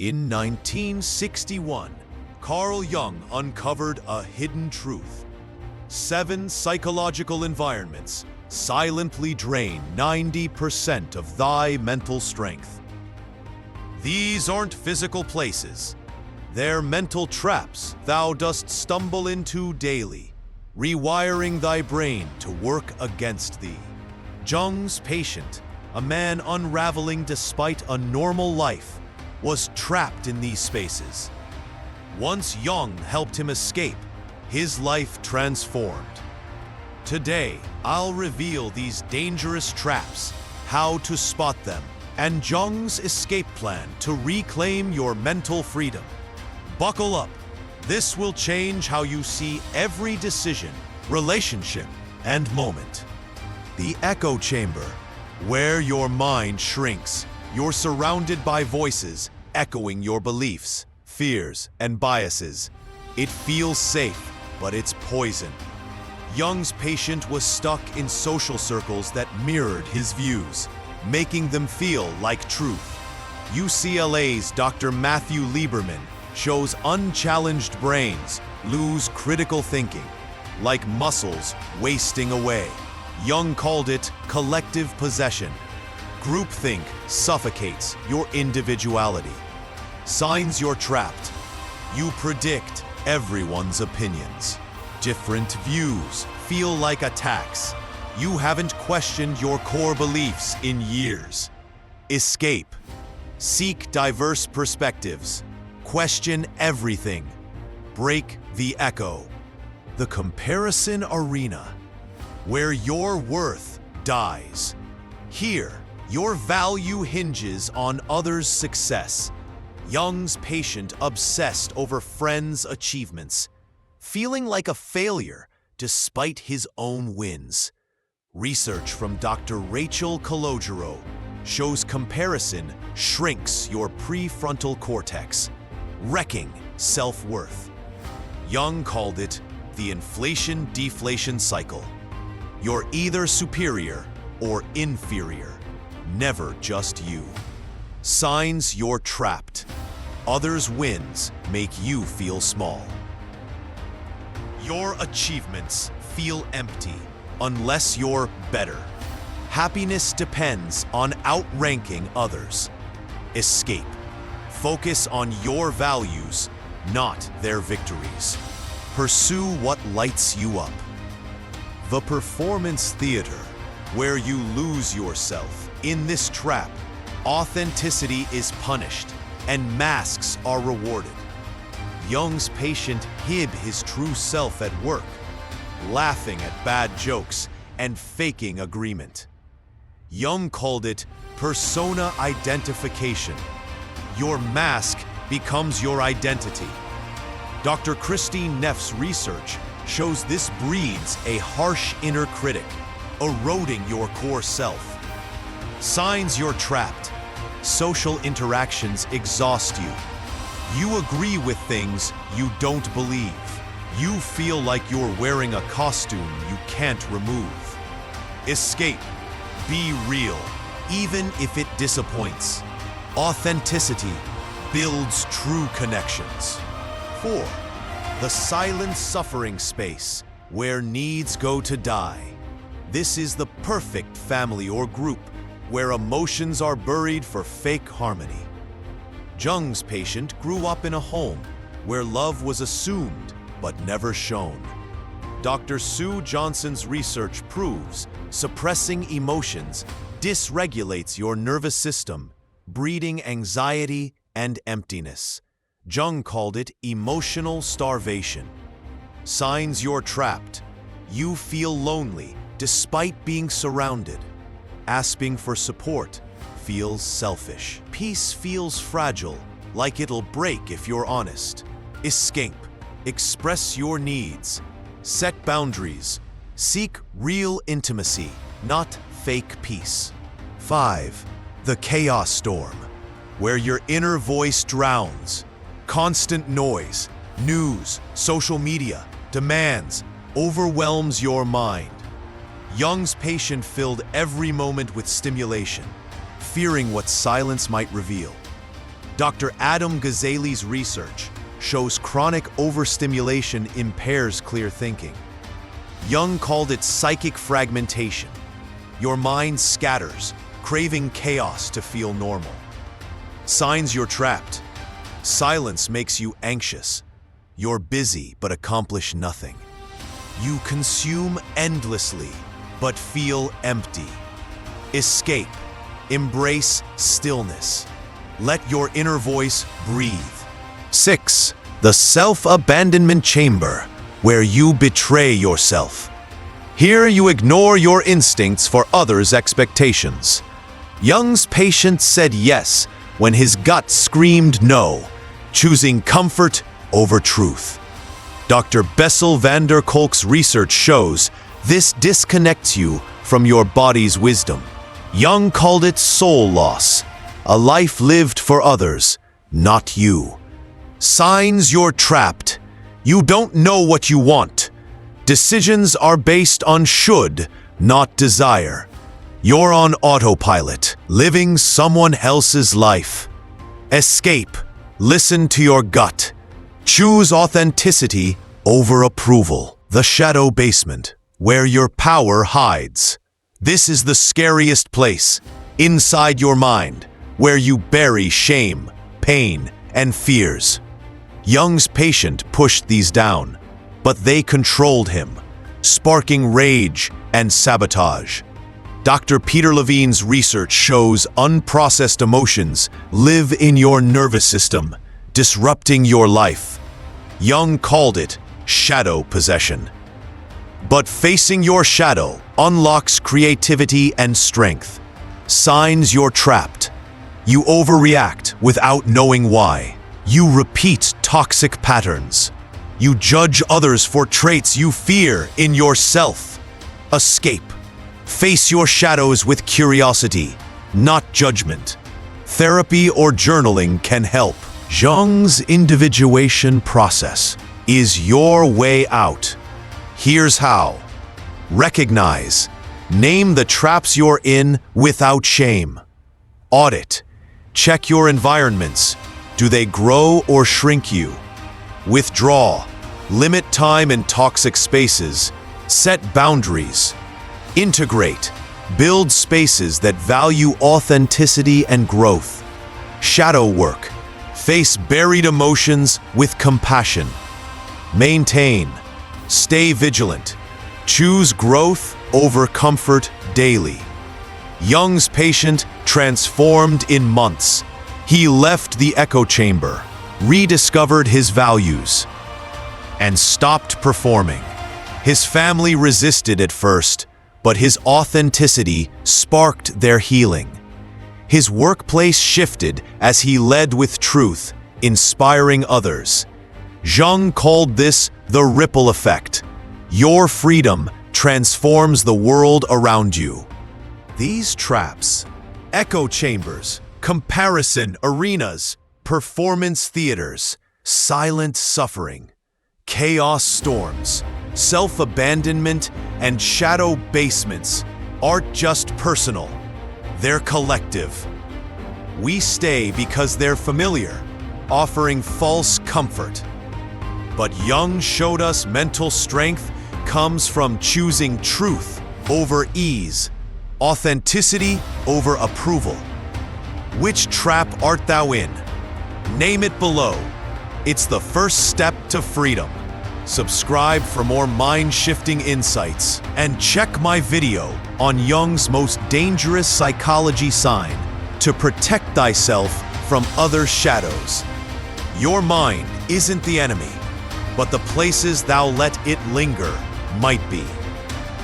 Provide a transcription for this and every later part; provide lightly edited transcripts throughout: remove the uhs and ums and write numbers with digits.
In 1961, Carl Jung uncovered a hidden truth. 7 psychological environments silently drain 90% of thy mental strength. These aren't physical places. They're mental traps thou dost stumble into daily, rewiring thy brain to work against thee. Jung's patient, a man unraveling despite a normal life, was trapped in these spaces. Once Jung helped him escape, his life transformed. Today, I'll reveal these dangerous traps, how to spot them, and Jung's escape plan to reclaim your mental freedom. Buckle up. This will change how you see every decision, relationship, and moment. The echo chamber, where your mind shrinks. You're surrounded by voices echoing your beliefs, fears, and biases. It feels safe, but it's poison. Jung's patient was stuck in social circles that mirrored his views, making them feel like truth. UCLA's Dr. Matthew Lieberman shows unchallenged brains lose critical thinking, like muscles wasting away. Jung called it collective possession. Groupthink suffocates your individuality. Signs you're trapped. You predict everyone's opinions. Different views feel like attacks. You haven't questioned your core beliefs in years. Escape. Seek diverse perspectives. Question everything. Break the echo. The comparison arena, where your worth dies. Here, your value hinges on others' success. Jung's patient obsessed over friends' achievements, feeling like a failure despite his own wins. Research from Dr. Rachel Calogero shows comparison shrinks your prefrontal cortex, wrecking self-worth. Jung called it the inflation-deflation cycle. You're either superior or inferior, never just you. Signs you're trapped. Others' wins make you feel small. Your achievements feel empty unless you're better. Happiness depends on outranking others. Escape. Focus on your values, not their victories. Pursue what lights you up. The performance theater, where you lose yourself. In this trap, authenticity is punished and masks are rewarded. Jung's patient hid his true self at work, laughing at bad jokes and faking agreement. Jung called it persona identification. Your mask becomes your identity. Dr. Christine Neff's research shows this breeds a harsh inner critic, eroding your core self. Signs you're trapped. Social interactions exhaust you. You agree with things you don't believe. You feel like you're wearing a costume you can't remove. Escape. Be real, even if it disappoints. Authenticity builds true connections. 4. The silent suffering space, where needs go to die. This is the perfect family or group where emotions are buried for fake harmony. Jung's patient grew up in a home where love was assumed but never shown. Dr. Sue Johnson's research proves suppressing emotions dysregulates your nervous system, breeding anxiety and emptiness. Jung called it emotional starvation. Signs you're trapped. You feel lonely despite being surrounded. Asking for support feels selfish. Peace feels fragile, like it'll break if you're honest. Escape. Express your needs. Set boundaries. Seek real intimacy, not fake peace. 5. The chaos storm, where your inner voice drowns. Constant noise, news, social media, demands, overwhelms your mind. Jung's patient filled every moment with stimulation, fearing what silence might reveal. Dr. Adam Ghazali's research shows chronic overstimulation impairs clear thinking. Jung called it psychic fragmentation. Your mind scatters, craving chaos to feel normal. Signs you're trapped. Silence makes you anxious. You're busy but accomplish nothing. You consume endlessly but feel empty. Escape. Embrace stillness. Let your inner voice breathe. 6. The self-abandonment chamber, where you betray yourself. Here you ignore your instincts for others' expectations. Jung's patient said yes when his gut screamed no, choosing comfort over truth. Dr. Bessel van der Kolk's research shows this disconnects you from your body's wisdom. Jung called it soul loss, a life lived for others, not you. Signs you're trapped. You don't know what you want. Decisions are based on should, not desire. You're on autopilot, living someone else's life. Escape. Listen to your gut. Choose authenticity over approval. The shadow basement, where your power hides. This is the scariest place, inside your mind, where you bury shame, pain, and fears. Jung's patient pushed these down, but they controlled him, sparking rage and sabotage. Dr. Peter Levine's research shows unprocessed emotions live in your nervous system, disrupting your life. Jung called it shadow possession. But facing your shadow unlocks creativity and strength. Signs you're trapped. You overreact without knowing why. You repeat toxic patterns. You judge others for traits you fear in yourself. Escape. Face your shadows with curiosity, not judgment. Therapy or journaling can help. Jung's individuation process is your way out. Here's how. Recognize. Name the traps you're in without shame. Audit. Check your environments. Do they grow or shrink you? Withdraw. Limit time in toxic spaces. Set boundaries. Integrate. Build spaces that value authenticity and growth. Shadow work. Face buried emotions with compassion. Maintain. Stay vigilant. Choose growth over comfort daily. Jung's patient transformed in months. He left the echo chamber, rediscovered his values, and stopped performing. His family resisted at first, but his authenticity sparked their healing. His workplace shifted as he led with truth, inspiring others. Jung called this the ripple effect. Your freedom transforms the world around you. These traps, echo chambers, comparison arenas, performance theaters, silent suffering, chaos storms, self-abandonment, and shadow basements aren't just personal, they're collective. We stay because they're familiar, offering false comfort. But Jung showed us mental strength comes from choosing truth over ease, authenticity over approval. Which trap art thou in? Name it below. It's the first step to freedom. Subscribe for more mind-shifting insights, and check my video on Jung's most dangerous psychology sign to protect thyself from other shadows. Your mind isn't the enemy, but the places thou let it linger might be.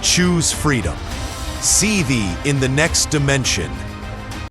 Choose freedom. See thee in the next dimension.